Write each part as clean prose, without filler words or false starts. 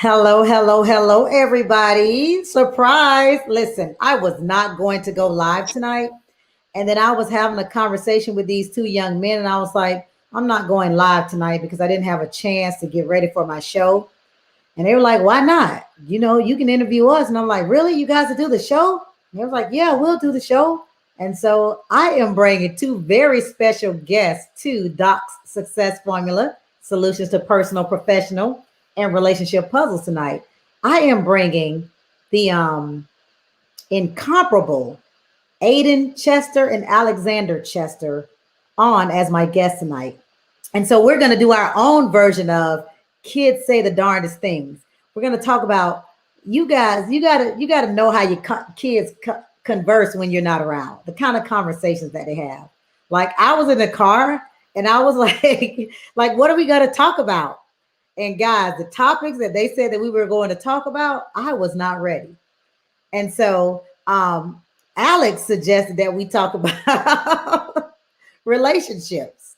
Hello, hello, hello, everybody. Surprise. Listen, I was not going to go live tonight. And then I was having a conversation with these two young men, and I was like, I'm not going live tonight because I didn't have a chance to get ready for my show. And they were like, why not? You can interview us. And I'm like, really? You guys will do the show? And they was like, yeah, we'll do the show. And so I am bringing two very special guests to Doc's Success Formula Solutions to Personal, Professional, and Relationship Puzzles tonight. I am bringing the incomparable Aiden Chester and Alexander Chester on as my guests tonight. And so we're going to do our own version of Kids Say the Darndest Things. We're going to talk about you guys. You got to know how your kids converse when you're not around. The kind of conversations that they have. Like I was in the car and I was like, what are we going to talk about? And guys, the topics that they said that we were going to talk about, I was not ready. And so Alex suggested that we talk about relationships.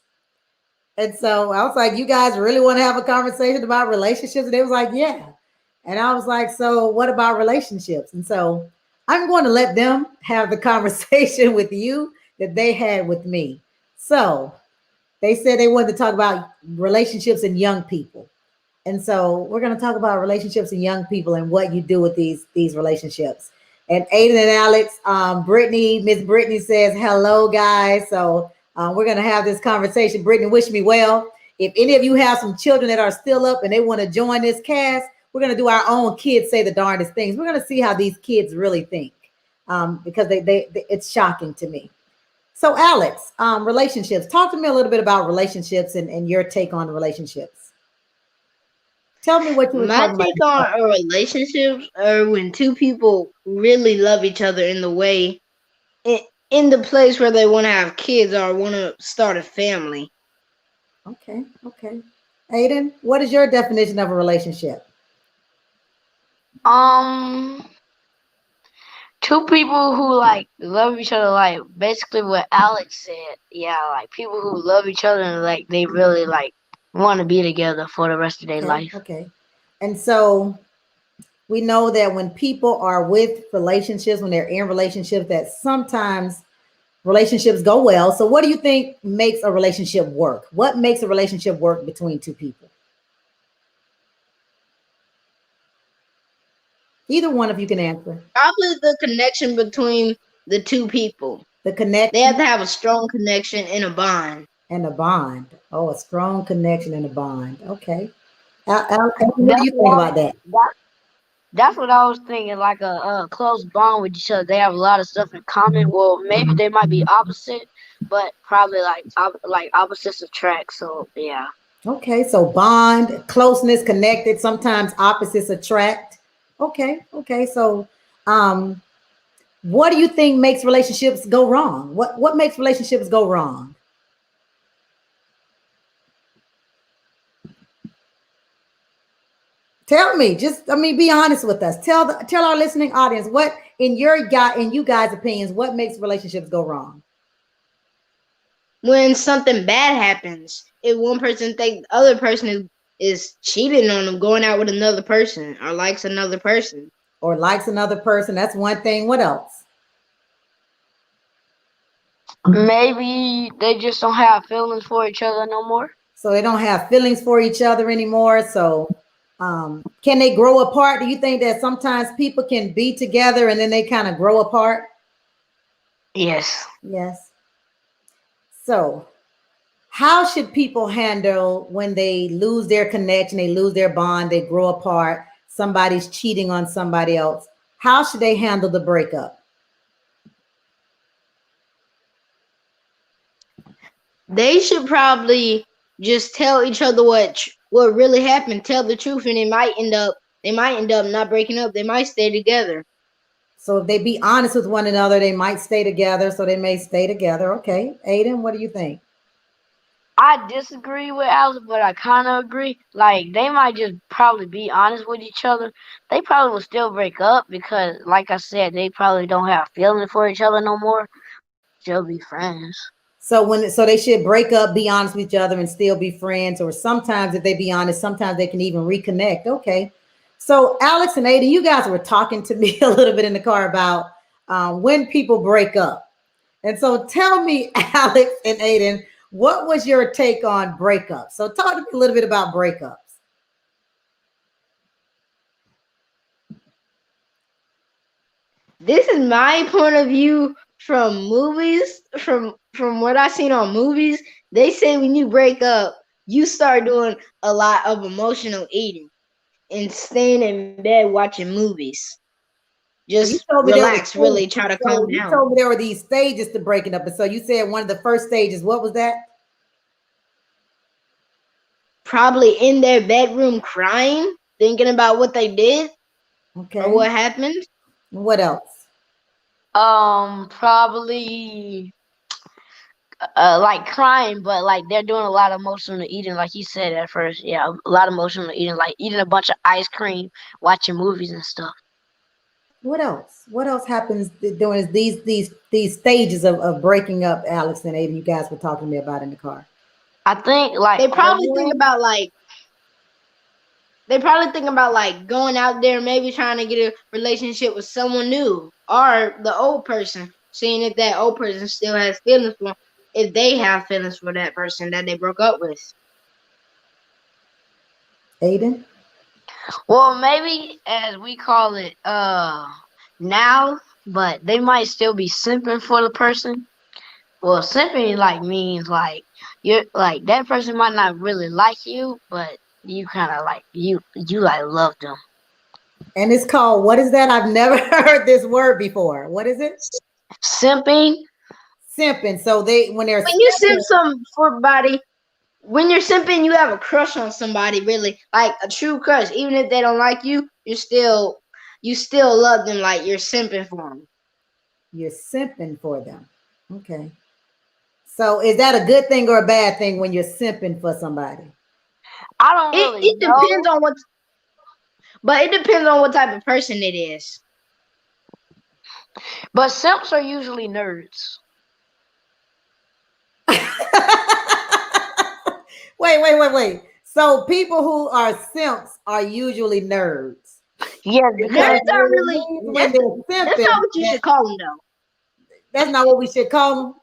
And so I was like, you guys really want to have a conversation about relationships? And they was like, yeah. And I was like, so what about relationships? And so I'm going to let them have the conversation with you that they had with me. So they said they wanted to talk about relationships and young people. And so we're going to talk about relationships and young people and what you do with these relationships. And Aiden and Alex, Miss Brittany says, hello, guys. So we're going to have this conversation. Brittany, wish me well. If any of you have some children that are still up and they want to join this cast, we're going to do our own Kids Say the Darndest Things. We're going to see how these kids really think because they it's shocking to me. So Alex, relationships. Talk to me a little bit about relationships and your take on relationships. Tell me what you were My talking about. take on a relationships are when two people really love each other in the way, in, in the place where they want to have kids or want to start a family. Okay, okay. Aiden, what is your definition of a relationship? Um, Two people who like love each other, like basically what Alex said. Yeah, like people who love each other and like they really like want to be together for the rest of their Okay, life. okay. And so we know that when people are with relationships, when they're in relationships, that sometimes relationships go well. So what do you think makes a relationship work? What makes a relationship work between two people? Either one of you can answer. Probably the connection between the two people. The They have connection to have a strong connection and a bond. and a bond. Oh, a strong connection and a bond. Okay. What do That's you think what about that? that's what I was thinking. Like a close bond with each other. They have a lot of stuff in common. Well, maybe they might be opposite, but probably like opposites attract. So yeah. Okay, so bond, closeness, connected, sometimes opposites attract. Okay, okay. So um what do you think makes relationships go wrong? What makes relationships go wrong? Tell me, just I mean be honest with us. Tell our listening audience what in you guys' opinions, what makes relationships go wrong? When something bad happens, if one person thinks the other person is cheating on them, going out with another person, or likes another person. Or likes another person, that's one thing. What else? Maybe they just don't have feelings for each other no more. So they don't have feelings for each other anymore. So can they grow apart? Do you think that sometimes people can be together and then they kind of grow apart? Yes. Yes. So how should people handle when they lose their connection, they lose their bond, they grow apart, somebody's cheating on somebody else? How should they handle the breakup? They should probably just tell each other what really happened, tell the truth, and they might end up not breaking up. They might stay together. So if they be honest with one another, they might stay together. So they may stay together. Okay. Aiden, what do you think? I disagree with Alex, but I kind of agree. Like they might just probably be honest with each other. They probably will still break up because, like I said, they probably don't have feelings for each other no more. Still be friends. So they should break up, be honest with each other, and still be friends. Or sometimes, if they be honest, sometimes they can even reconnect. Okay. So Alex and Ada, you guys were talking to me a little bit in the car about when people break up. And so tell me, Alex and Aiden, what was your take on breakups? So talk to me a little bit about breakups. This is my point of view from movies. From what I seen on movies, they say when you break up, you start doing a lot of emotional eating and staying in bed watching movies. So you Just told me there were relax, really try to calm you down. told me there were these stages to breaking up. And so you said one of the first stages, what was that? Probably in their bedroom crying, thinking about what they did Okay. or what happened. What else? Probably like crying, but like they're doing a lot of emotional eating, like you said at first. Yeah, a lot of emotional eating, like eating a bunch of ice cream, watching movies and stuff. What else? What else happens during these stages of breaking up, Alex and Aiden, you guys were talking to me about in the car? I think like They probably arguing. think about like going out there, maybe trying to get a relationship with someone new or the old person, seeing if that old person still has feelings for them, if they have feelings for that person that they broke up with. Aiden? Well, maybe as we call it now, but they might still be simping for the person. Well, simping like means like you're like that person might not really like you, but you kind of like you like love them. And it's called, what is that? I've never heard this word before. What is it? Simping. Simping. So when they're When you simp simping, some for body, when you're simping, you have a crush on somebody, really, like a true crush. Even if they don't like you, you still love them, like you're simping for them. you're simping for them. Okay. So is that a good thing or a bad thing when you're simping for somebody? I don't really It know. depends on what, but it depends on what type of person it is. But simps are usually nerds. Wait. So people who are simps are usually nerds. Yeah, Nerds because are really. When That's, they're that's simping, not what you should call them, though. that's not what we should call them.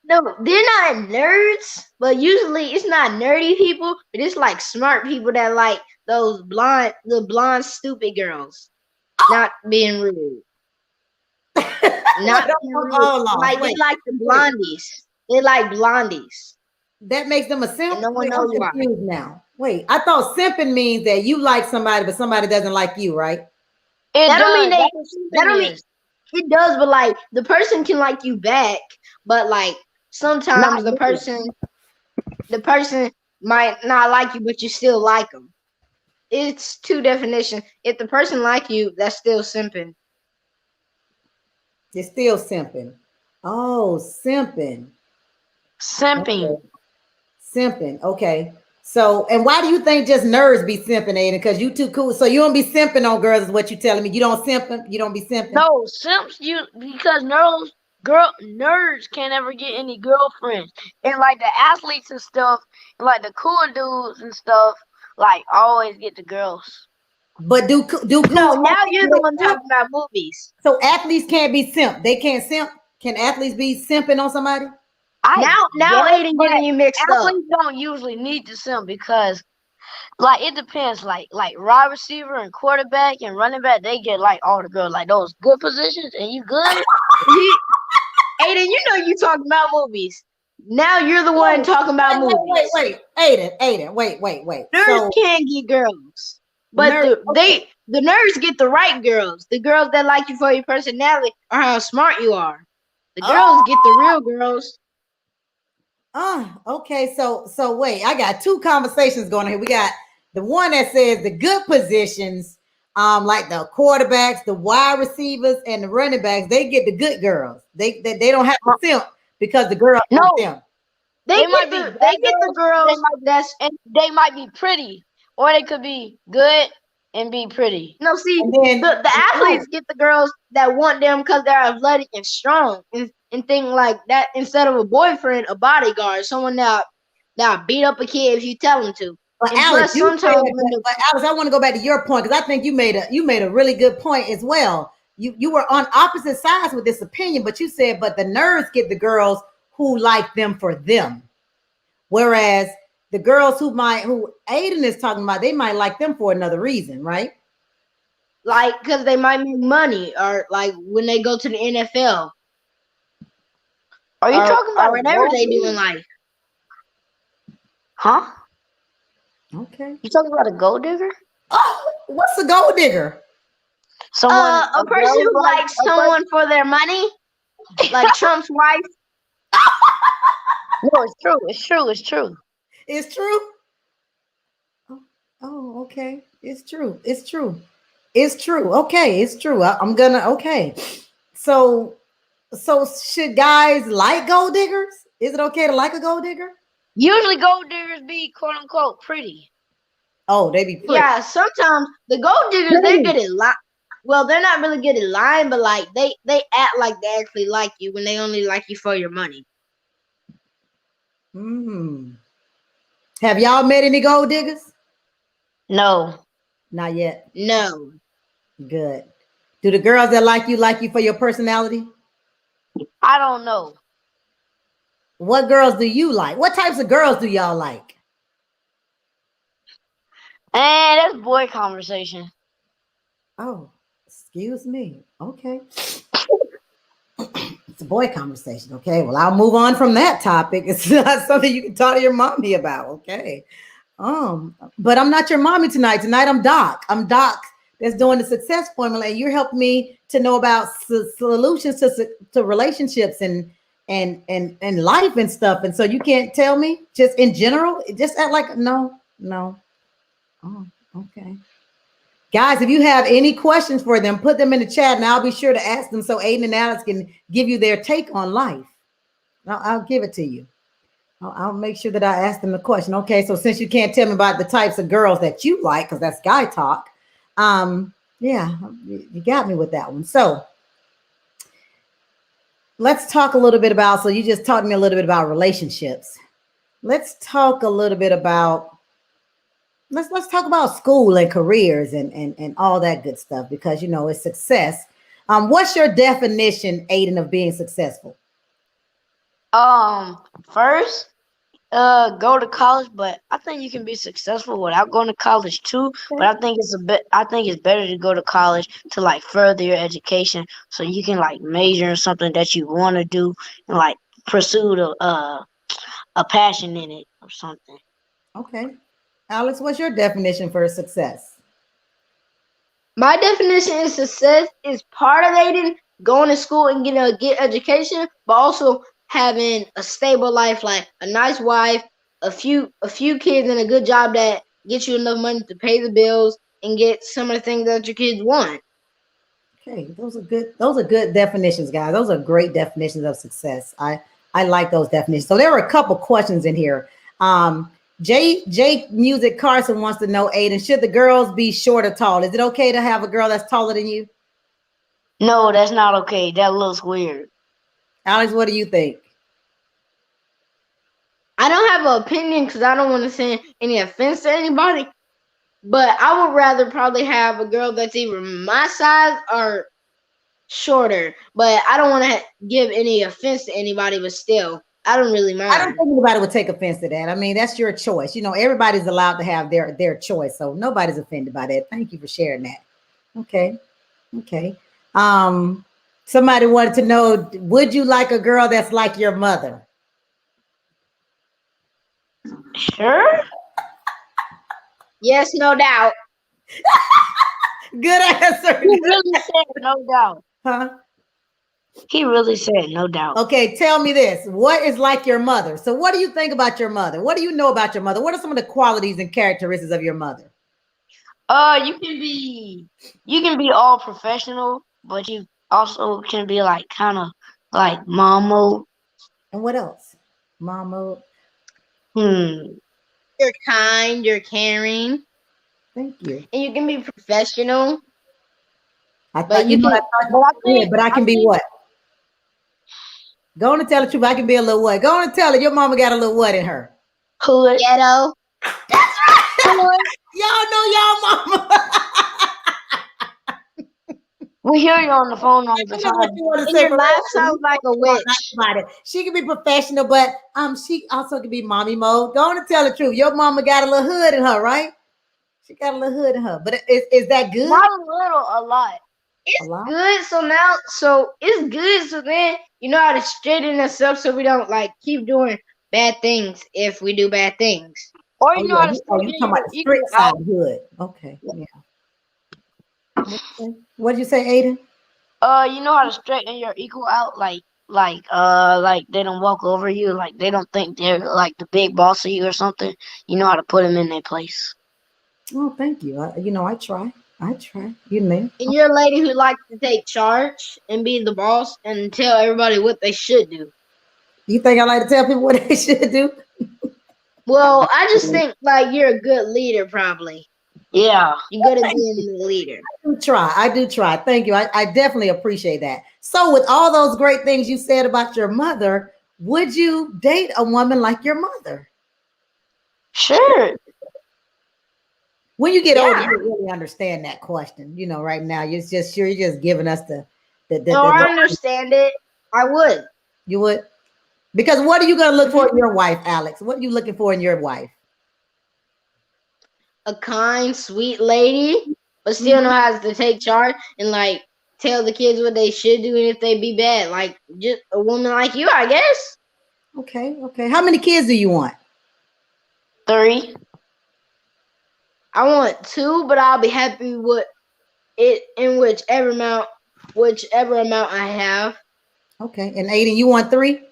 No, they're not nerds, but usually it's not nerdy people, but it's like smart people that like the blonde, stupid girls. Not being rude. Not being rude. Hold on, Like wait. they like the blondies. They like blondies. That makes them a simp. And no one Wait, I'm knows why. confused now. Wait, I thought simping means that you like somebody, but somebody doesn't like you, right? it That don't mean does. they. That's what That don't simping mean is. it does, but like the person can like you back, but like sometimes Not the person might not like you, but you still like them. It's two definitions. If the person like you, that's still simping. They're still simping. Oh, simping. simping. Okay. Simping. Okay. So, and why do you think just nerds be simping, Aiden? Because you too cool. So you don't be simping on girls, is what you telling me. You don't simping. You don't be simping. No, simps because nerds can't ever get any girlfriends. And like the athletes and stuff, and like the cool dudes and stuff, like always get the girls. But do No, cool now athletes you're the one talking about movies. So athletes can't be simp. They can't simp. Can athletes be simping on somebody? Now guess, Aiden but getting you mixed up. athletes don't usually need to simp because like it depends. Like wide receiver and quarterback and running back, they get like all the girls, like those good positions, and you good. Aiden, you know you talking about movies. Now you're the one talking about movies. Wait. Aiden, wait. Nerds So can get girls, but nerds, the nerds get the right girls. The girls that like you for your personality or how smart you are. The girls get the real girls. okay. So wait, I got two conversations going on here. We got the one that says the good positions, like the quarterbacks, the wide receivers, and the running backs, they get the good girls. They don't have to simp because the girls No. want them. They might get be they get the girls that's And they might be pretty, or they could be good and be pretty. no see And then the athletes get the girls that want them because they're athletic and strong and thing like that instead of a boyfriend, a bodyguard, someone that beat up a kid if you tell them to. But And Alex, plus, sometimes when the but Alex, I want to go back to your point because I think you made a really good point as well. You were on opposite sides with this opinion, but you said, but the nerds get the girls who like them for them, whereas the girls who Aiden is talking about, they might like them for another reason, right? like, because they might make money, or like when they go to the NFL, Are you talking or about whatever gold they do digger? in life. Huh? Okay. You talking about a gold digger? Oh, what's a gold digger? Someone, A person girl who likes someone for their money, like Trump's wife. No, it's true. It's true. It's true. It's true. Oh, okay. It's true. It's true. It's true. Okay, it's true. I'm gonna. Okay. So should guys like gold diggers? Is it okay to like a gold digger? Usually, gold diggers be quote unquote pretty. Oh, they be pretty. Yeah, sometimes the gold diggers, they're good at lying. Well, they're not really good at lying, but like they act like they actually like you when they only like you for your money. Hmm. Have y'all met any gold diggers? No. Not yet. No. Good. Do the girls that like you for your personality? I don't know. What girls do you like? What types of girls do y'all like? And that's boy conversation. Oh, excuse me. Okay. It's a boy conversation. Okay. Well, I'll move on from that topic. It's not something you can talk to your mommy about. Okay. But I'm not your mommy tonight. Tonight I'm Doc. I'm Doc that's doing the success formula, and you're helping me to know about solutions to relationships and life and stuff. And so you can't tell me just in general, just act like no. Oh, okay. Guys, if you have any questions for them, put them in the chat and I'll be sure to ask them so Aiden and Alex can give you their take on life. I'll give it to you. I'll make sure that I ask them the question. Okay, so since you can't tell me about the types of girls that you like, because that's guy talk, yeah, you got me with that one. So let's talk a little bit about, so you just taught me a little bit about relationships. Let's talk a little bit about, let's talk about school and careers and all that good stuff, because, you know, it's success. What's your definition, Aiden, of being successful? First, go to college, but I think you can be successful without going to college too. But I think it's better to go to college to like further your education, so you can like major in something that you want to do and like pursue a passion in it or something. Okay. Alex, what's your definition for success? My definition of success is part of Aiden going to school and getting a good education, but also having a stable life, like a nice wife, a few kids, and a good job that gets you enough money to pay the bills and get some of the things that your kids want. Okay, those are good definitions, guys. Those are great definitions of success. I like those definitions. So there were a couple questions in here. J Music Carson wants to know, Aiden, should the girls be short or tall? Is it okay to have a girl that's taller than you? No, that's not okay. That looks weird. Alex, what do you think? I don't have an opinion because I don't want to send any offense to anybody, but I would rather probably have a girl that's either my size or shorter. But I don't want to give any offense to anybody, but still, I don't really mind. I don't think anybody would take offense to that. I mean, that's your choice. You know, everybody's allowed to have their choice, so nobody's offended by that. Thank you for sharing that. Okay. Somebody wanted to know, would you like a girl that's like your mother? Sure. Yes, no doubt. Good answer. He really said no doubt. Huh? He really said no doubt. Okay, tell me this. What is like your mother? So what do you think about your mother? What do you know about your mother? What are some of the qualities and characteristics of your mother? You can be all professional, but you also can be like kind of like mom mode. And what else? Mom mode. You're kind, you're caring, Thank you. and you can be professional. I thought but I can be what? Go on and tell the truth. I can be a little what? Go on and tell her your mama got a little what in her? Hood. Ghetto. Y'all know y'all mama. We hear you on the phone all the That's what time. you want to And say. your For laugh real. sounds like a witch. About it. She can be professional, but she also can be mommy mode. Go on and tell the truth. Your mama got a little hood in her, right? She got a little hood in her. But is that good? Not a little, a lot. A lot? Good. So it's good. So then you know how to straighten us up so we don't like keep doing bad things if we do bad things. Or Oh you know yeah, how to you straighten talking your about the equal strict side out. hood? Okay, yeah. What did you say, Aiden? You know how to straighten your equal out, like they don't walk over you, like they don't think they're like the big boss of you or something. You know how to put them in their place. Oh, thank you. I try. I try. You know. And you're a lady who likes to take charge and be the boss and tell everybody what they should do. You think I like to tell people what they should do? Well, I just think like you're a good leader, probably. Yeah. You're good at being the leader. I do try. Thank you. I definitely appreciate that. So, with all those great things you said about your mother, would you date a woman like your mother? Sure. When you get Yeah. older, you really understand that question. Right now, you're just giving us the No, I understand it. I would. you would. Because what are you going to look for in your wife, Alex? What are you looking for in your wife? A kind, sweet lady, but still know how to take charge and like tell the kids what they should do and if they be bad. Like just a woman like you, I guess. Okay. How many kids do you want? 3. I want 2, but I'll be happy with it in whichever amount I have. Okay. And Aiden, you want 3?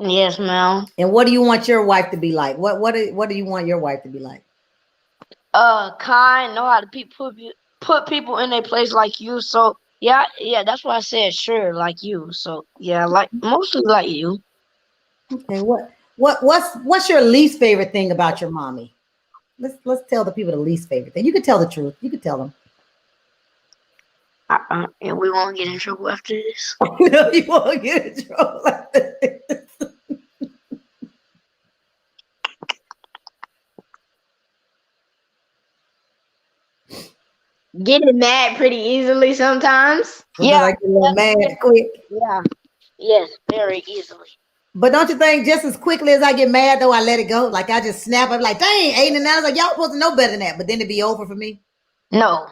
Yes, ma'am. And what do you want your wife to be like? What do you want your wife to be like? Kind, know how to put people in their place like you. So yeah, that's why I said sure, like you. So yeah, like mostly like you. Okay. What's your least favorite thing about your mommy? Let's tell the people the least favorite thing. You can tell the truth. You can tell them. And we won't get in trouble after this. No, you won't get in trouble like this. Getting mad pretty easily sometimes. Yeah. I get a little mad quick. Yeah. Yes, very easily. But don't you think just as quickly as I get mad, though, I let it go? Like I just snap. I'm like, dang, Aiden. And I was like, y'all supposed to know better than that. But then it'd be over for me. No.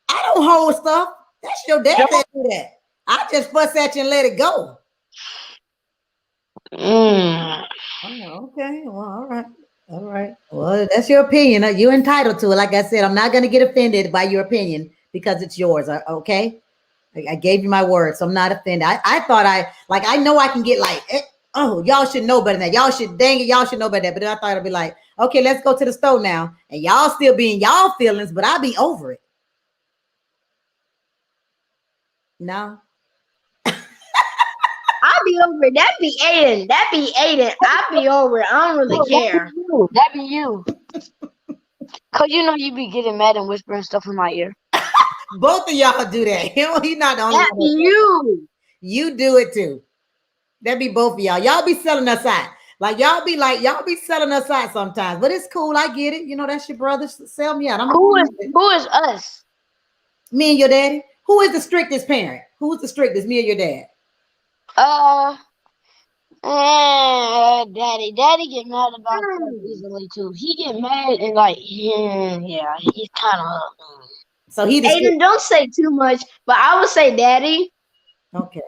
I don't hold stuff. That's your dad that do that. I just fuss at you and let it go. Mm. Oh, okay. Well, all right. All right. Well, that's your opinion. You're entitled to it. Like I said, I'm not going to get offended by your opinion because it's yours. Okay. I gave you my word, so I'm not offended. I thought I know I can get like, oh, y'all should know better than that. Y'all should know better than that. But then I thought I'd be like, okay, let's go to the store now. And y'all still be in y'all feelings, but I'll be over it. No. I'll be over it. That be Aiden. I'll be over it. I don't really care. That be you. Cause you be getting mad and whispering stuff in my ear. Both of y'all do that. He's not the only That one. be you. You do it too. That be both of y'all. Y'all be selling us out. Y'all be selling us out sometimes. But it's cool. I get it. That's your brother. Sell me out. Who is us? Me and your daddy. Who is the strictest parent? Who's the strictest? Me or your dad? Daddy. Daddy get mad about stuff easily too. He get mad and like, yeah, he's kind of. So he. Aiden, don't say too much, but I would say daddy. Okay.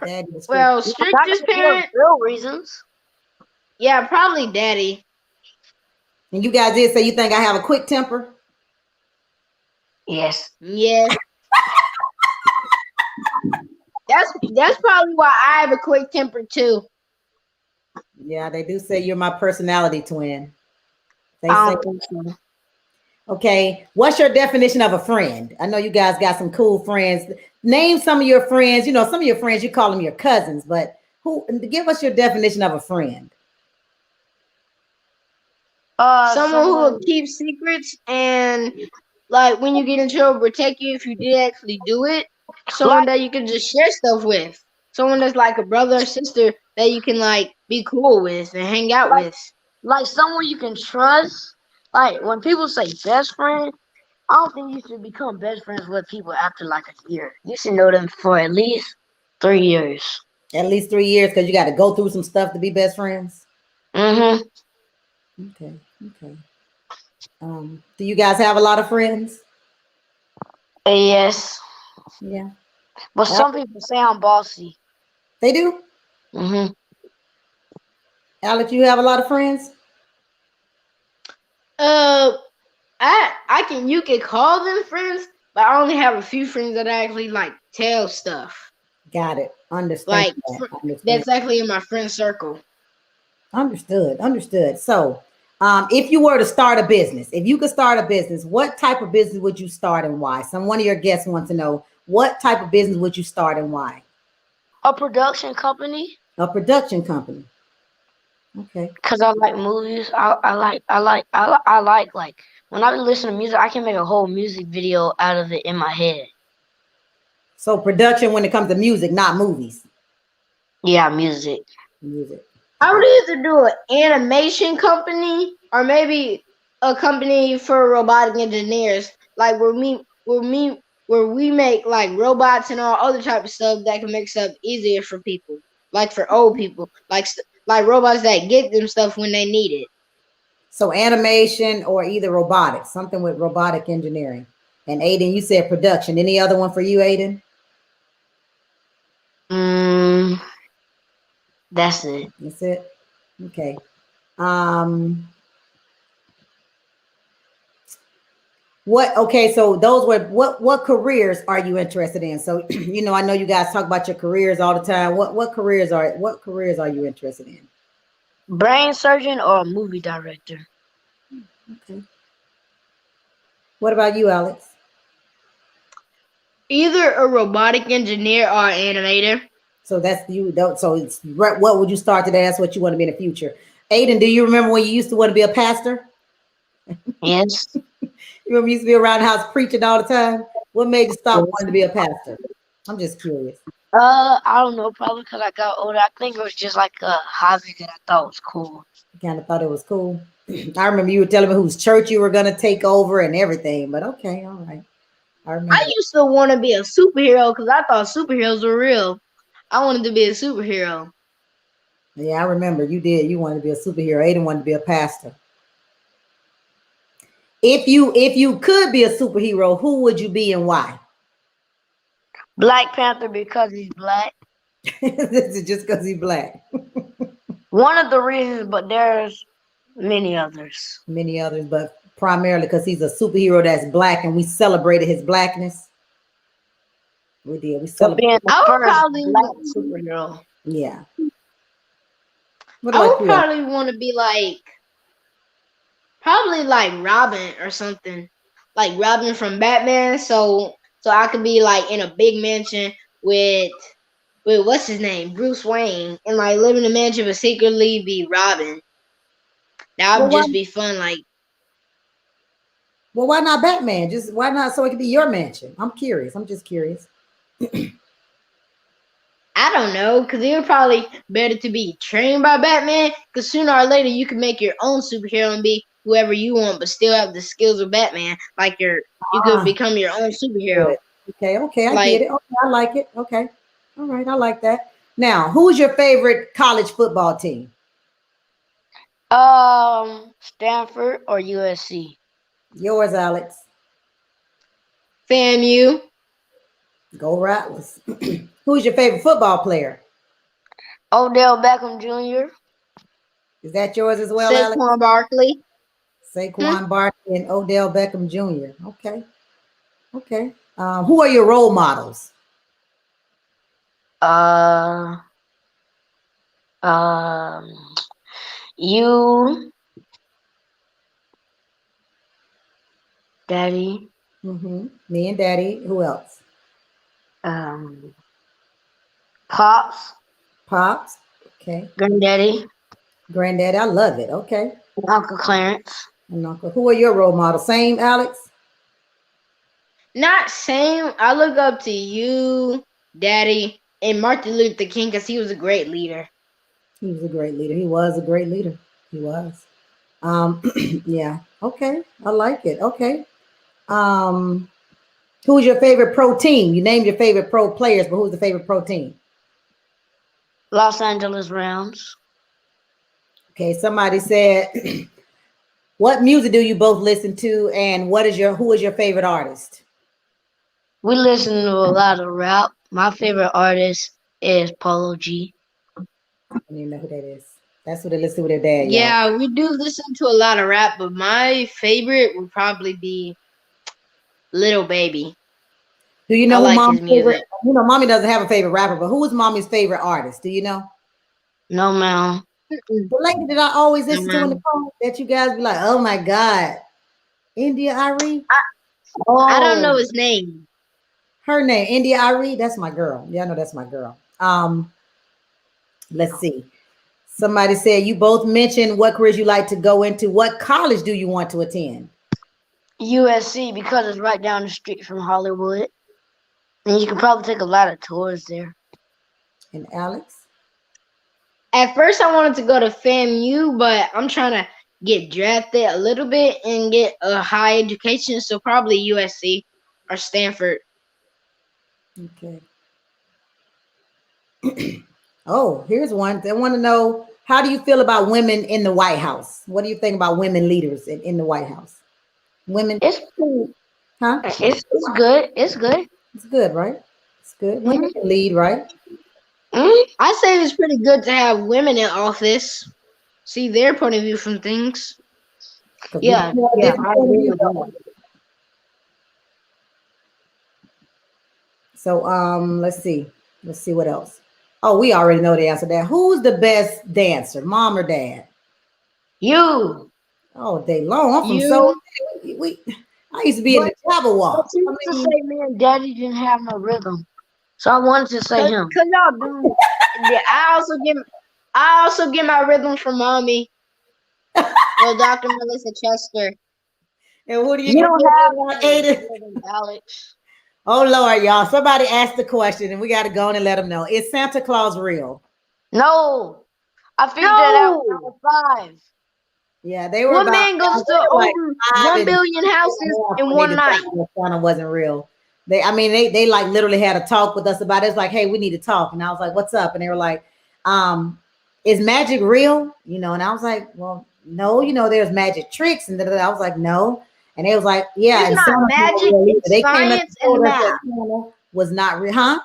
Daddy. Well, strictest parent. Real reasons. Yeah, probably daddy. And you guys did say you think I have a quick temper? Yes. Yes. That's probably why I have a quick temper too. Yeah, they do say you're my personality twin. They I say. don't think so. Okay, what's your definition of a friend? I know you guys got some cool friends. Name some of your friends. Some of your friends, you call them your cousins, but give us your definition of a friend. Someone who will keep secrets and like when you get in trouble, protect you if you did actually do it. Someone that you can just share stuff with. Someone that's like a brother or sister that you can like be cool with and hang out with. like someone you can trust. Like when people say best friend, I don't think you should become best friends with people after like a year. You should know them for at least 3 years. At least 3 years because you got to go through some stuff to be best friends. Mm-hmm. Okay. Okay. Do you guys have a lot of friends? Yes. Yeah. But some people say I'm bossy. They do? Mm-hmm. Alex, you have a lot of friends? You can call them friends, but I only have a few friends that I actually like tell stuff. Got it. Understand Like that. Understand. that's actually in my friend circle. Understood. Understood. So, if you were to start a business, if you could start a business, what type of business would you start and why? One of your guests wants to know what type of business would you start and why? A production company. A production company. Okay. Because I like movies. I like when I listen to music, I can make a whole music video out of it in my head. So production when it comes to music, not movies. Yeah, music. Music. I would either do an animation company or maybe a company for robotic engineers, like where we make like robots and all other type of stuff that can make stuff easier for people, like for old people, like robots that get them stuff when they need it. So animation or either robotics, something with robotic engineering. And Aiden, you said production. Any other one for you, Aiden? That's it. That's it. Okay. So those were what careers are you interested in? So I know you guys talk about your careers all the time. What careers are you interested in? Brain surgeon or a movie director. Okay. What about you, Alex? Either a robotic engineer or an animator. So that's you. So it's what would you start today? That's what you want to be in the future. Aiden, do you remember when you used to want to be a pastor? Yes. You remember you used to be around the house preaching all the time? What made you stop wanting to be a pastor? I'm just curious. I don't know, probably because I got older. I think it was just like a hobby that I thought was cool. You kind of thought it was cool. I remember you were telling me whose church you were going to take over and everything, but okay, all right. I remember. I used to want to be a superhero because I thought superheroes were real. I wanted to be a superhero. Yeah, I remember you did. You wanted to be a superhero. Aiden wanted to be a pastor. If you could be a superhero, who would you be and why? Black Panther because he's black. This is just because he's black. One of the reasons, but there's many others. Many others, but primarily because he's a superhero that's black and we celebrated his blackness. We did. We celebrated. I would probably black superhero. Yeah. I would probably want to be probably like Robin or something, like Robin from Batman. So I could be like in a big mansion with what's his name, Bruce Wayne, and like live in a mansion but secretly be Robin. That would just be fun. Like, well, why not Batman? Just why not so it could be your mansion? I'm curious. I'm just curious. I don't know, because it would probably better to be trained by Batman, because sooner or later you can make your own superhero and be whoever you want, but still have the skills of Batman. Like you could become your own superhero. Okay, I get it. Okay, I like it. Okay. All right, I like that. Now, who's your favorite college football team? Stanford or USC? Yours, Alex. FAMU. Go Rattlers. Who's your favorite football player? Odell Beckham Jr. Is that yours as well, Saquon Alex? Barkley. Saquon Barkley and Odell Beckham Jr. Okay. Who are your role models? You, Daddy. Me and Daddy. Who else? Pops. Okay. Granddaddy. I love it. Okay. Uncle Clarence. And Uncle. Who are your role models? Same, Alex? Not same. I look up to you, Daddy, and Martin Luther King because he was a great leader. He was a great leader. He was a great leader. He was. Yeah. Okay. I like it. Okay. Um, who's your favorite pro team? You named your favorite pro players, but who's the favorite pro team? Los Angeles Rams. Okay. Somebody said, what music do you both listen to, and who is your favorite artist? We listen to a lot of rap. My favorite artist is Polo G. I don't even know who that is. That's what they listen to with their dad, y'all. Yeah, we do listen to a lot of rap, but my favorite would probably be Little Baby. Do you I know who like mom's his favorite? music. You know, mommy doesn't have a favorite rapper, but who is mommy's favorite artist? Do you know? No, man. The lady that I always listen to in the Mm-mm. car that you guys be like, oh my God, India Ari? I don't know Oh, his name. Her name, India Ari, that's my girl. Yeah, I know that's my girl. Let's see. Somebody said you both mentioned what careers you like to go into. What college do you want to attend? USC because it's right down the street from Hollywood. And you can probably take a lot of tours there. And Alex? At first, I wanted to go to FAMU, but I'm trying to get drafted a little bit and get a high education, so probably USC or Stanford. Okay. Oh, here's one. They want to know, how do you feel about women in the White House? What do you think about women leaders in the White House? Women, It's pretty- huh? it's good. It's good. It's good, right? It's good. Women Mhm. can lead, right? I say it's pretty good to have women in office. See their point of view from things. Because we Yeah, have a yeah, different I point of agree view, with though. that. So let's see. Let's see what else. Oh, we already know the answer to that. Who's the best dancer, mom or dad? You, Oh, day long. I'm from so You, I used to be in the travel but walk. you I used to mean, say me and Daddy didn't have no rhythm, so I wanted to say cause, him. cause y'all do. Yeah, I also get my rhythm from mommy. Well, Dr. Melissa Chester. and what do you You get don't have your no Aiden? rhythm, Alex. Oh Lord, y'all. Somebody asked the question and we gotta go on and let them know. Is Santa Claus real? No, I figured that out when I No. was 5. Yeah, they were What about man goes they to were like over 5 1 and billion houses in when they one night? decided that Santa wasn't real. They like literally had a talk with us about it. It's like, hey, we need to talk. And I was like, what's up? And they were like, um, is magic real? You know, and I was like, well, no, there's magic tricks. And I was like, no. And they was like, yeah, It's and not Santa's not magic, real either. it's They came up and science and told us math. that Santa was not real, huh?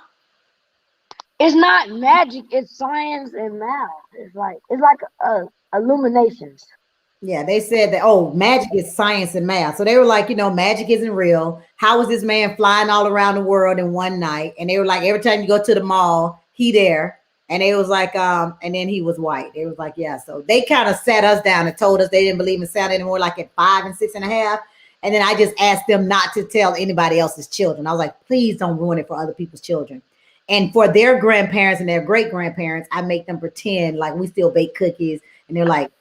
It's not magic. It's science and math. It's like illuminations. Yeah, they said that, oh, magic is science and math. So they were like, magic isn't real. How is this man flying all around the world in one night? And they were like, every time you go to the mall, he there. And it was like, and then he was white. It was like, yeah. So they kind of sat us down and told us they didn't believe in Santa anymore, like at 5 and 6.5. And then I just asked them not to tell anybody else's children. I was like, please don't ruin it for other people's children. And for their grandparents and their great grandparents, I make them pretend like we still bake cookies. And they're like,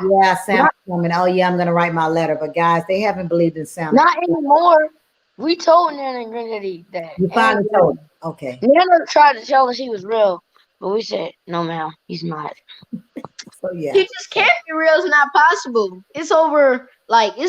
yeah, Santa's Not coming. Oh, yeah, I'm going to write my letter. But guys, they haven't believed in Santa. not anymore. We told Nana and Granddaddy that. You And finally told them. Okay. Nana tried to tell us he was real, but we said, no, ma'am, he's not. So, yeah. He just can't be real. It's not possible. It's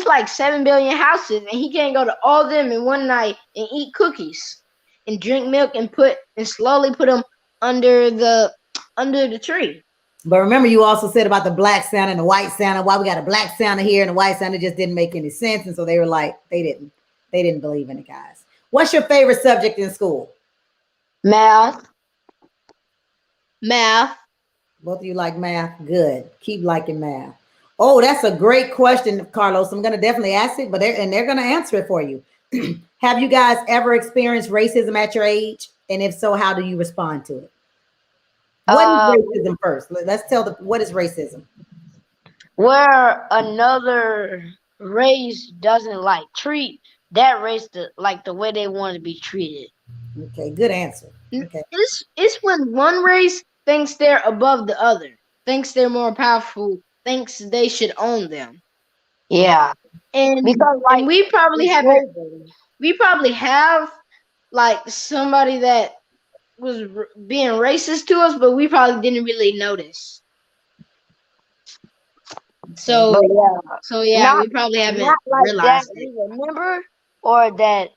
like 7 billion houses, and he can't go to all of them in one night and eat cookies and drink milk and slowly put them under the tree. But remember, you also said about the black Santa and the white Santa. Why we got a black Santa here and a white Santa just didn't make any sense. And so they were like, they didn't believe in it, guys. What's your favorite subject in school? Math. Math. Both of you like math? Good. Keep liking math. Oh, that's a great question, Carlos. I'm going to definitely ask it, but they're going to answer it for you. Have you guys ever experienced racism at your age? And if so, how do you respond to it? What is racism first? Let's tell what is racism? Where another race doesn't treat that race like the way they want to be treated. Okay, good answer. Okay. It's when one race thinks they're above the other, thinks they're more powerful, thinks they should own them. Yeah. And Because we probably have like somebody that was being racist to us, but we probably didn't really notice. Okay. So But yeah, so yeah, not we probably haven't not like that realized it. we remember or that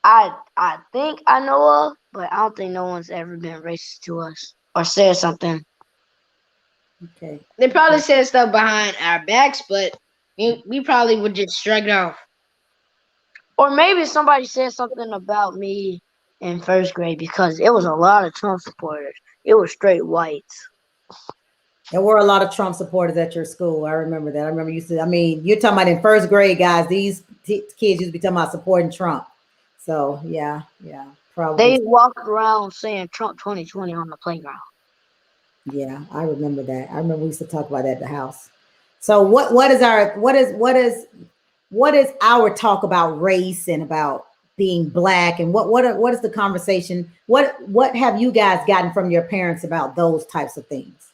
I think I know of, but I don't think no one's ever been racist to us or said something. Okay. They probably said stuff behind our backs, but we probably would just shrug it off. Or maybe somebody said something about me in first grade because it was a lot of Trump supporters. It was straight whites. There were a lot of Trump supporters at your school. I remember that. I remember you said, I mean, you're talking about in first grade, guys, these kids used to be talking about supporting Trump. So yeah, probably. They walked around saying Trump 2020 on the playground. Yeah, I remember that. I remember we used to talk about that at the house. So what is our talk about race and about being black and what is the conversation? What have you guys gotten from your parents about those types of things?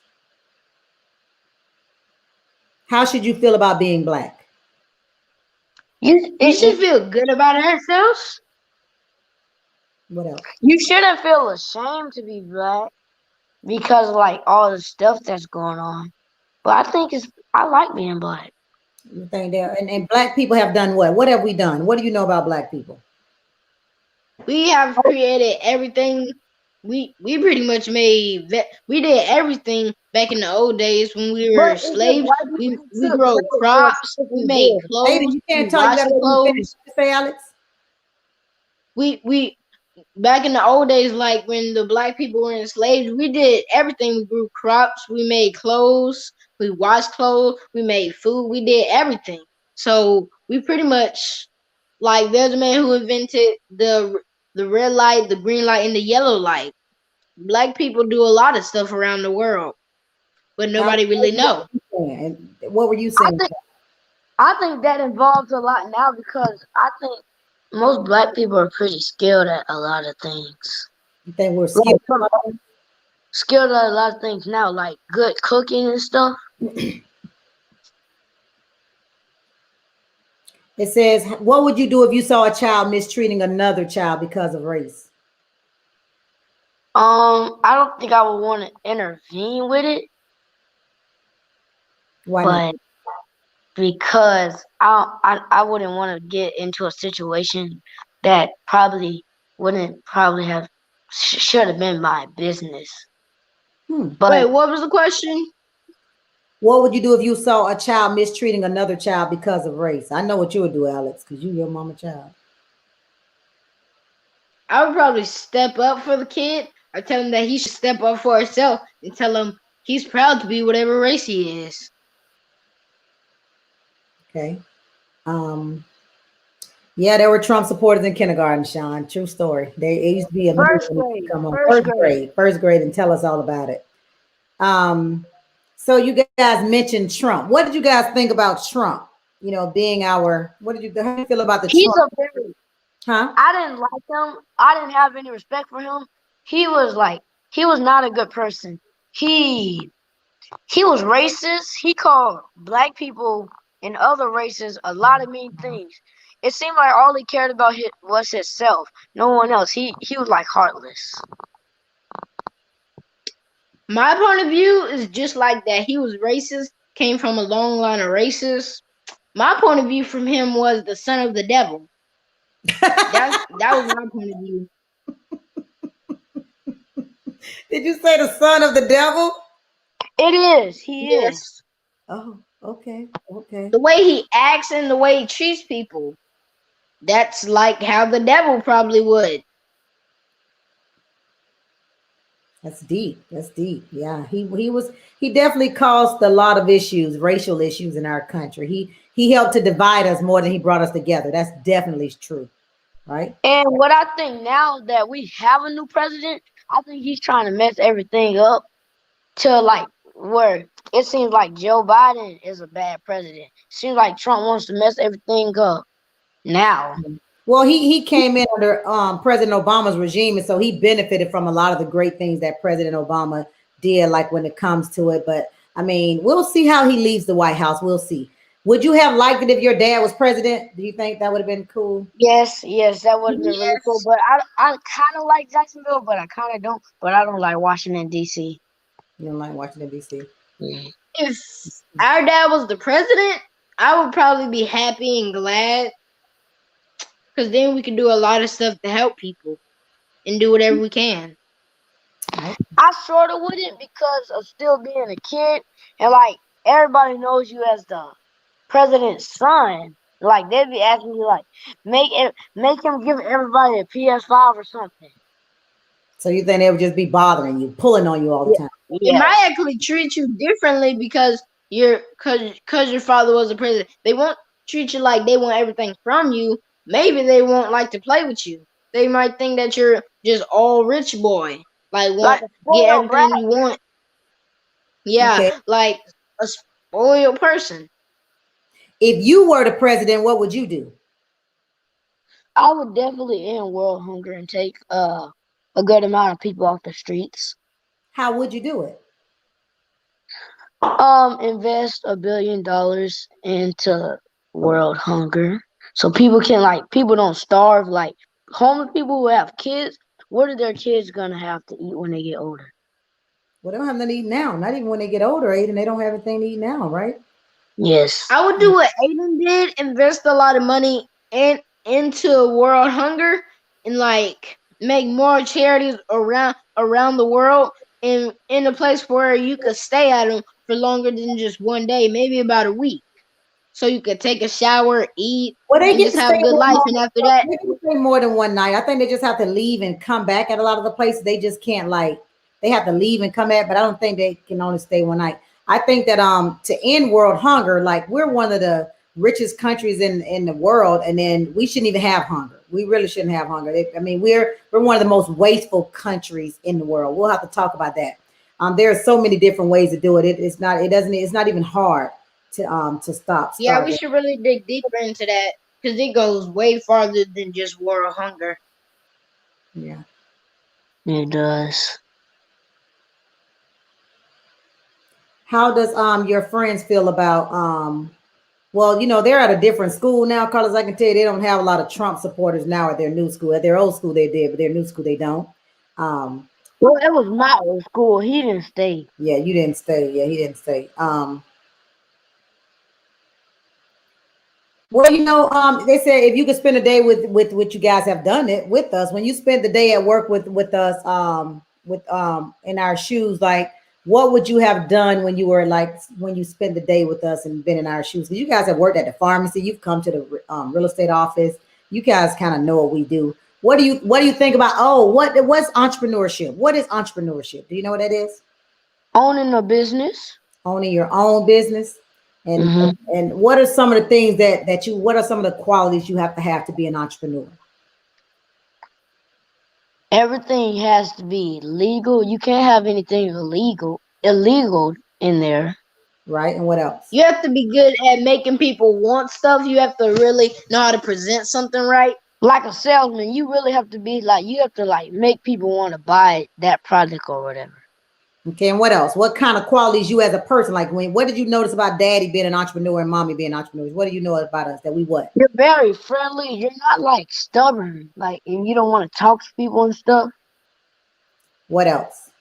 How should you feel about being black? You should feel good about ourselves. What else? You shouldn't feel ashamed to be black because like all the stuff that's going on. But I like being black. You think there and black people have done what? What have we done? What do you know about black people? We have created everything. We pretty much we did everything back in the old days when we were But it's just slaves. white We people we took grow credit for crops. what We we made did. clothes. Aiden, you We can't talk. You washed gotta let me finish. clothes. Say, Alex. We back in the old days, like when the black people were enslaved, we did everything. We grew crops. We made clothes. We washed clothes. We made food. We did everything. So we pretty much like there's a man who invented the red light, the green light, and the yellow light. Black people do a lot of stuff around the world, but nobody really know. And what were you I saying? think I think that involves a lot now because I think most black people are pretty skilled at a lot of things. You think we're Like skilled? skilled at a lot of things now, like good cooking and stuff. It says, what would you do if you saw a child mistreating another child because of race? I don't think I would want to intervene with it, Why not? but because I wouldn't want to get into a situation that probably wouldn't probably have should have been my business. But Wait, what was the question? What would you do if you saw a child mistreating another child because of race? I know what you would do, Alex, because you your mama child. I would probably step up for the kid or tell him that he should step up for himself and tell him he's proud to be whatever race he is. Okay. Yeah, there were Trump supporters in kindergarten, Sean. True story. It used to be a first movie grade, come on first grade. first grade, and tell us all about it. So you guys mentioned Trump. What did you guys think about Trump? You know, being our, how do you feel about the He's Trump? a very Huh? I didn't like him. I didn't have any respect for him. He was not a good person. He was racist. He called black people and other races a lot of mean things. It seemed like all he cared about was himself, no one else. He was like heartless. My point of view is just like that. He was racist, came from a long line of racists. My point of view from him was the son of the devil. That was my point of view. Did you say the son of the devil? It is. He is. Yes. Oh, okay. Okay. The way he acts and the way he treats people. That's like how the devil probably would. That's deep. That's deep. Yeah. He definitely caused a lot of issues, racial issues in our country. He helped to divide us more than he brought us together. That's definitely true. Right? And what I think now that we have a new president, I think he's trying to mess everything up to like where it seems like Joe Biden is a bad president. Seems like Trump wants to mess everything up now. Well, he came in under President Obama's regime, and so he benefited from a lot of the great things that President Obama did, like when it comes to it. But I mean, we'll see how he leaves the White House. We'll see. Would you have liked it if your dad was president? Do you think that would have been cool? Yes, that would have been really cool. But I kind of like Jacksonville, but I kind of don't. But I don't like Washington D.C. You don't like Washington D.C. It if our dad was the president, I would probably be happy and glad because then we can do a lot of stuff to help people and do whatever we can. I sort of wouldn't because of still being a kid and like everybody knows you as the president's son. Like they'd be asking you like make him give everybody a PS5 or something. So you think they would just be bothering you, pulling on you all the time? They might actually treat you differently because cause your father was the president. They won't treat you like they want everything from you. Maybe they won't like to play with you. They might think that you're just all rich boy, like want Like a get spoiled brat. everything you want. Yeah, Okay. like a spoiled person. If you were the president, what would you do? I would definitely end world hunger and take a good amount of people off the streets. How would you do it? Invest $1 billion into world hunger so people don't starve. Like homeless people who have kids, what are their kids gonna have to eat when they get older? Well, they don't have nothing to eat now. Not even when they get older, Aiden. They don't have anything to eat now, right? Yes. I would do what Aiden did, invest a lot of money into world hunger and like make more charities around the world and in a place where you could stay at them for longer than just one day, maybe about a week. So you could take a shower, eat, Well, they and get just to have a stay good there life. more. And after that, They can stay more than one night. I think they just have to leave and come back at a lot of the places. They just can't like they have to leave and come back, but I don't think they can only stay one night. I think that to end world hunger, like we're one of the richest countries in the world, and then we shouldn't even have hunger. We really shouldn't have hunger. I mean, we're one of the most wasteful countries in the world. We'll have to talk about that. There are so many different ways to do it. It's not even hard to stop yeah, we starving. should really dig deeper into that because it goes way farther than just world hunger. Yeah. It does. How does your friends feel about well, they're at a different school now, Carlos. I can tell you they don't have a lot of Trump supporters now at their new school. At their old school they did, but their new school they don't. Well, it was my old school. He didn't stay. Yeah, you didn't stay. Yeah, he didn't stay. Well, they said if you could spend a day with what you guys have done it with us, when you spent the day at work with us, with in our shoes, like what would you have done when you spent the day with us and been in our shoes? Because you guys have worked at the pharmacy, you've come to the real estate office, you guys kind of know what we do. What do you think about what's entrepreneurship? What is entrepreneurship? Do you know what that is? Owning a business. Owning your own business. And Mhm. and what are some of the things what are some of the qualities you have to be an entrepreneur? Everything has to be legal. You can't have anything illegal in there. Right. And what else? You have to be good at making people want stuff. You have to really know how to present something right. Like a salesman, you really have to be like you have to like make people want to buy that product or whatever. Okay. And what else? What kind of qualities you as a person, like what did you notice about daddy being an entrepreneur and mommy being entrepreneurs? What do you know about us that we what? You're very friendly. You're not like stubborn, like and you don't want to talk to people and stuff. What else?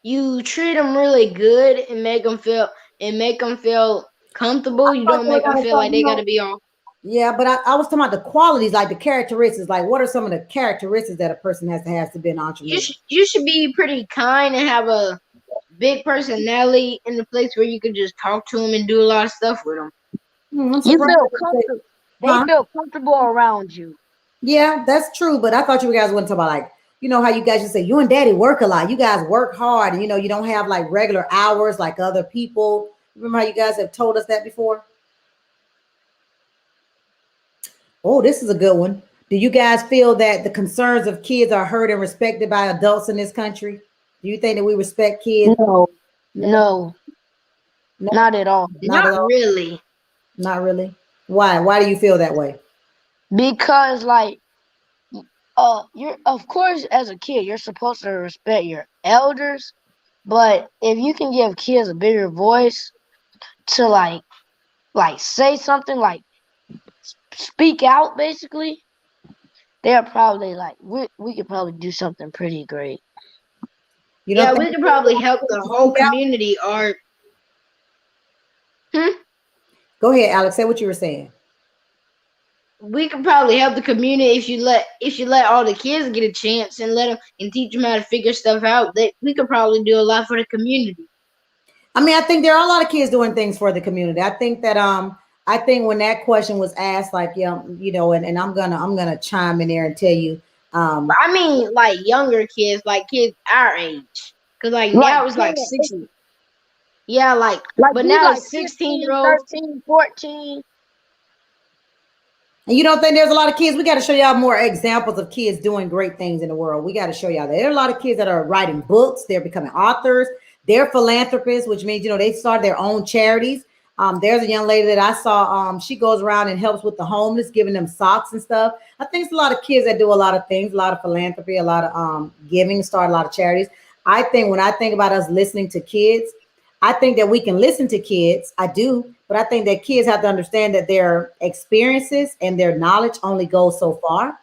You treat them really good and make them feel comfortable. You don't make them feel like they gotta be all. Yeah, but I was talking about the qualities, like the characteristics. Like, what are some of the characteristics that a person has to be an entrepreneur? You should be pretty kind and have a big personality in the place where you can just talk to them and do a lot of stuff with them. I'm You surprised feel they say- comfortable. They Huh? feel comfortable around you. Yeah, that's true. But I thought you guys wouldn't talk about like, how you guys just say you and daddy work a lot. You guys work hard and you don't have like regular hours like other people. Remember how you guys have told us that before? Oh, this is a good one. Do you guys feel that the concerns of kids are heard and respected by adults in this country? Do you think that we respect kids? No, No. not at all. Not at Not all? really. Not really. Why? Why do you feel that way? Because like you're of course as a kid you're supposed to respect your elders, but if you can give kids a bigger voice to like say something like speak out basically, they're probably like we could probably do something pretty great. You Yeah, don't we think could probably help the whole community. Or Go ahead, Alex. Say what you were saying. we could probably help the community if you let all the kids get a chance and let them and teach them how to figure stuff out. That we could probably do a lot for the community. I mean, I think there are a lot of kids doing things for the community. I think that I think when that question was asked, like, yeah, you know, and I'm gonna chime in there and tell you, But um, I mean, like younger kids, like kids our age, because like Like now it's like 10, 60. Yeah, like but these now like it's 16 year 15, olds. 13, 14. and you don't think there's a lot of kids. We got to show y'all more examples of kids doing great things in the world. We got to show y'all that there are a lot of kids that are writing books. They're becoming authors. They're philanthropists, which means, you know, they start their own charities. There's a young lady that I saw. She goes around and helps with the homeless, giving them socks and stuff. I think it's a lot of kids that do a lot of things, a lot of philanthropy, a lot of giving, start a lot of charities. I think when I think about us listening to kids, I think that we can listen to kids. I do, but I think that kids have to understand that their experiences and their knowledge only goes so far.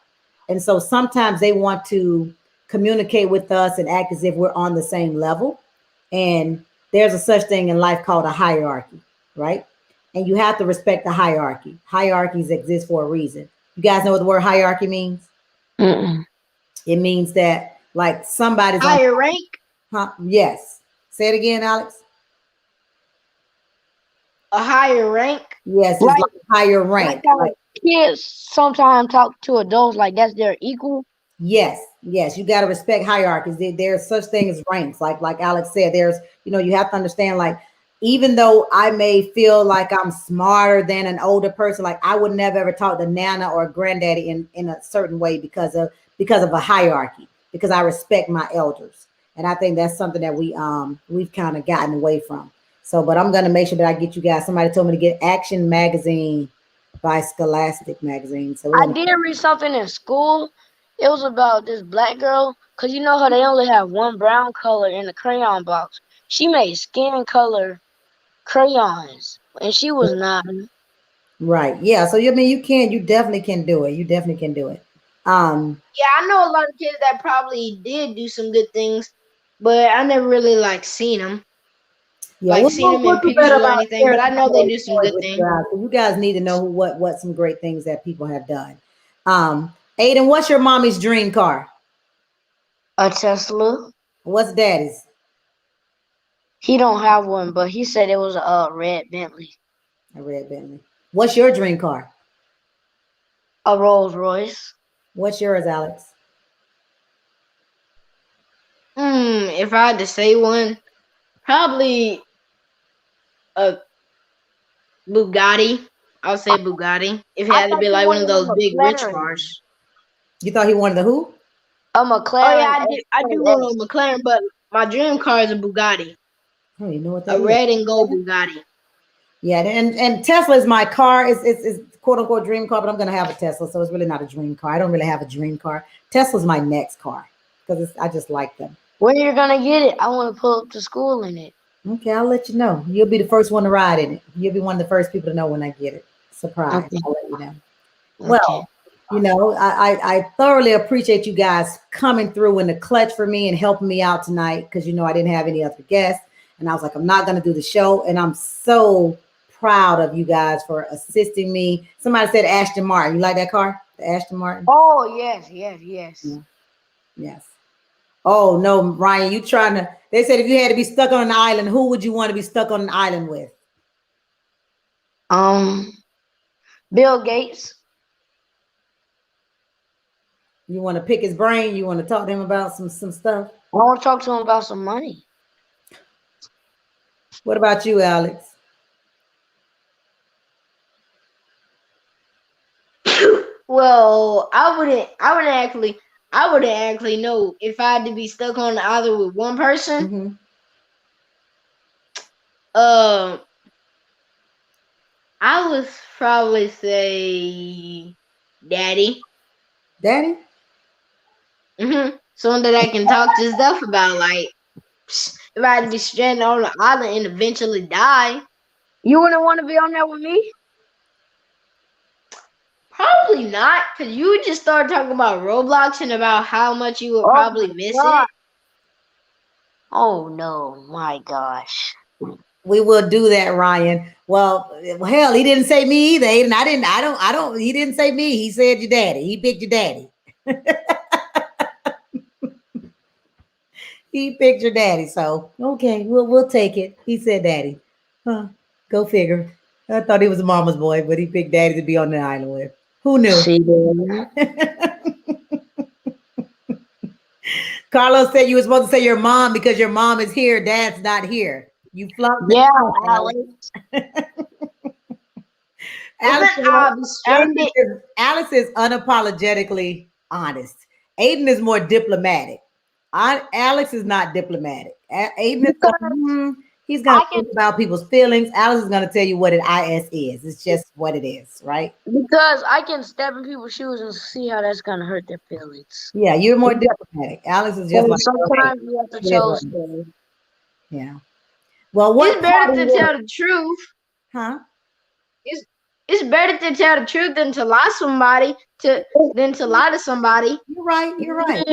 And so sometimes they want to communicate with us and act as if we're on the same level. And there's a such thing in life called a hierarchy, right? And you have to respect the hierarchy. Hierarchies exist for a reason. You guys know what the word hierarchy means? Mm-mm. It means that like somebody's on, Higher rank, huh? Yes. Say it again, Alex. a higher rank. Yes, it's Like like higher like rank. how Like, kids sometimes talk to adults like that's their equal. yes, yes, you got to respect hierarchies. There's such thing as ranks. Like Alex said, there's, you know, you have to understand, like, even though I may feel like I'm smarter than an older person, like I would never ever talk to Nana or granddaddy in a certain way because of a hierarchy, because I respect my elders. And I think that's something that we've kind of gotten away from. So, but I'm gonna make sure that I get you guys. Somebody told me to get Action Magazine by Scholastic Magazine. So we're I gonna. did read something in school. It was about this black girl, cause you know how they only have one brown color in the crayon box. She made skin color crayons, and she was 9. Right. Yeah. So you mean you definitely can do it. You definitely can do it. Um, Yeah, I know a lot of kids that probably did do some good things, but I never really like seen them, yeah, like seen them we'll in do better pictures or about anything. sharing But I some know of they those do some stories good with you things. guys. So you guys need to know what some great things that people have done. Aiden, what's your mommy's dream car? A Tesla. What's daddy's? He don't have one, but he said it was a red Bentley, A red Bentley. What's your dream car? a Rolls Royce. What's yours, Alex? If I had to say one, probably a Bugatti. I'll say Bugatti. If it I had to thought be you like one of wanted those a big rich McLaren. cars. You thought he wanted the who? A Oh McLaren yeah, I do want S20S. a McLaren, but my dream car is a Bugatti, I don't even know what that a is. red and gold Bugatti. Yeah, and Tesla is my car. It's quote unquote dream car, but I'm gonna have a Tesla, so it's really not a dream car. I don't really have a dream car. Tesla's my next car because I just like them. When you're gonna get it? I want to pull up to school in it. Okay, I'll let you know. You'll be the first one to ride in it. You'll be one of the first people to know when I get it. Surprise! Okay. I'll let you know. Okay. Well, you know, I thoroughly appreciate you guys coming through in the clutch for me and helping me out tonight because you know I didn't have any other guests, and I was like, I'm not gonna do the show, and I'm so proud of you guys for assisting me. Somebody said Ashton Martin. You like that car? The Ashton Martin? Oh yes, yes, yes. Yeah. Yes. Oh no, Ryan, you trying to? They said if you had to be stuck on an island, who would you want to be stuck on an island with? Um, Bill Gates. You want to pick his brain? You want to talk to him about some stuff? I want to talk to him about some money. What about you, Alex? Well, I wouldn't actually know if I had to be stuck on the island with one person. Mm-hmm. I would probably say Daddy. Daddy? Someone that I can talk to stuff about. Like, if I had to be stranded on the island and eventually die, You wouldn't want to be on there with me? probably not, because you would just start talking about Roblox and about how much you would Oh probably my miss God. it. Oh no, my gosh. We will do that, Ryan. Well, hell, he didn't say me either. Aiden. I don't. He didn't say me. He said your daddy. He picked your daddy. He picked your daddy. So okay, we'll take it. He said daddy. Huh? Go figure. I thought he was a mama's boy, but he picked daddy to be on the island with. Who knew? See there? Carlos said you were supposed to say your mom because your mom is here, dad's not here. You flunked it. Yeah, Alex. Alex is unapologetically honest. Aiden is more diplomatic. Alex is not diplomatic. Aiden is he's going to think about people's feelings. Alex is going to tell you what an IS is. It's just what it is, right? Because I can step in people's shoes and see how that's gonna hurt their feelings. Yeah, you're more diplomatic. Alex is just like sometimes you have to choose them. Yeah. Well, what it's better to tell the truth. Huh? It's better to tell the truth than to lie than to lie to somebody. You're right. You're right.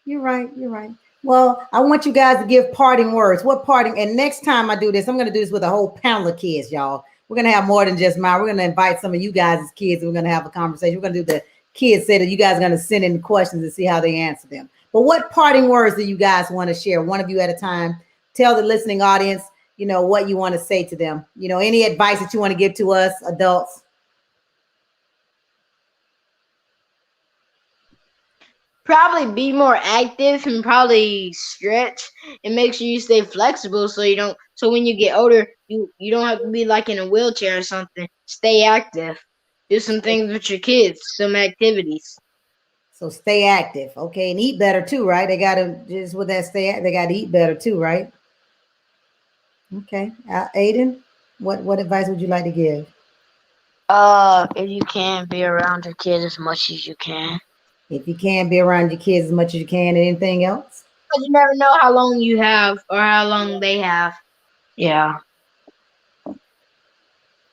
You're right. You're right. Well, I want you guys to give parting words. What parting? And next time I do this, I'm going to do this with a whole panel of kids, y'all. We're going to have more than just mine. We're going to invite some of you guys as kids, and we're going to have a conversation. We're going to do the kids say that you guys are going to send in questions and see how they answer them. But what parting words do you guys want to share? One of you at a time. Tell the listening audience, you know, what you want to say to them. You know, any advice that you want to give to us, adults? Probably be more active and probably stretch and make sure you stay flexible so you don't. So when you get older, you don't have to be like in a wheelchair or something. Stay active. Do some things with your kids, some activities. So stay active, okay, and eat better too, right? They got to just with that they got to eat better too, right? Okay, Aiden, what advice would you like to give? If you can, be around your kids as much as you can. If you can, be around your kids as much as you can. Anything else? Because you never know how long you have or how long they have. Yeah.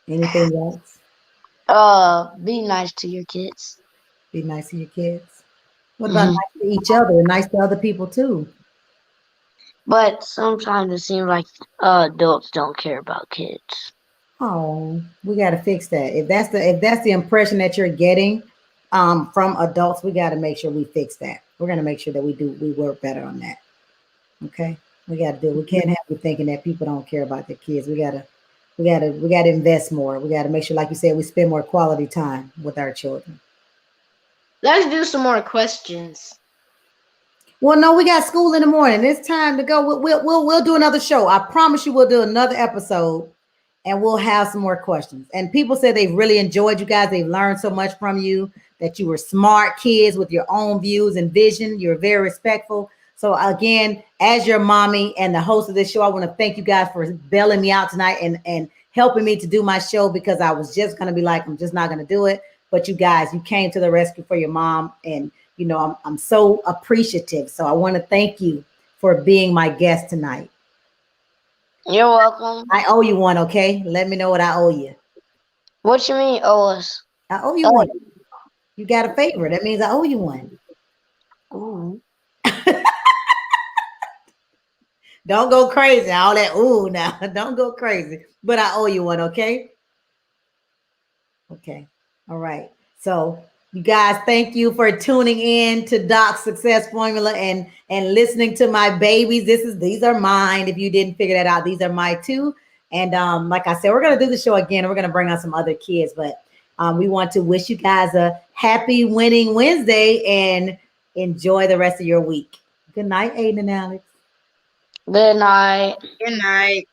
Anything else? Be nice to your kids. Be nice to your kids. What about nice to each other? Nice to other people too. But sometimes it seems like adults don't care about kids. Oh, we got to fix that. If that's the impression that you're getting from adults, we got to make sure we fix that. We're going to make sure that we work better on that. Okay, we got to do. We can't have you thinking that people don't care about their kids. We got to invest more. We got to make sure, like you said, we spend more quality time with our children. Let's do some more questions. Well, no, we got school in the morning. It's time to go. We'll do another show. I promise you, we'll do another episode, and we'll have some more questions. And people said they've really enjoyed you guys. They've learned so much from you. That you were smart kids with your own views and vision. You're very respectful. So again, as your mommy and the host of this show, I want to thank you guys for bailing me out tonight and helping me to do my show because I was just going to be like, I'm just not going to do it. But you guys, you came to the rescue for your mom. And, you know, I'm so appreciative. So I want to thank you for being my guest tonight. You're welcome. I owe you one, okay? Let me know what I owe you. What you mean, owe us? I owe you one. You got a favor. That means I owe you one. Ooh. Don't go crazy. All that ooh now. Don't go crazy. But I owe you one, okay? Okay. All right. So you guys, thank you for tuning in to Doc's Success Formula and listening to my babies. These are mine. If you didn't figure that out, these are my two. And like I said, we're gonna do the show again. We're gonna bring on some other kids, but we want to wish you guys a happy winning Wednesday and enjoy the rest of your week. Good night, Aiden and Alex. Good night. Good night.